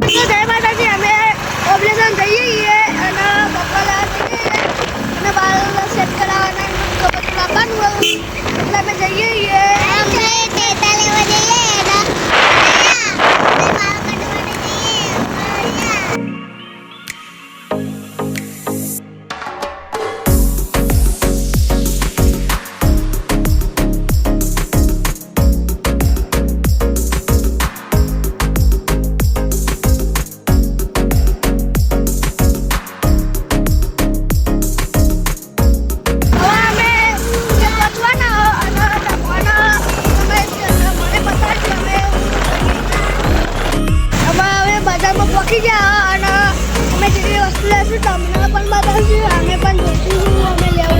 તો જય માતાજી, અમે ઓબ્લેશન જઈએ છીએ અને બપોરા જઈએ અને બાર સેટ કરાવવાના તો બધું લાવવાનું હોય એટલે અમે જઈએ છીએ. પહોંચી ગયા અને અમે જેટલી વસ્તુ લેશું તમને પણ બતાવશું. અમે પણ જોઈશું અમે લેવા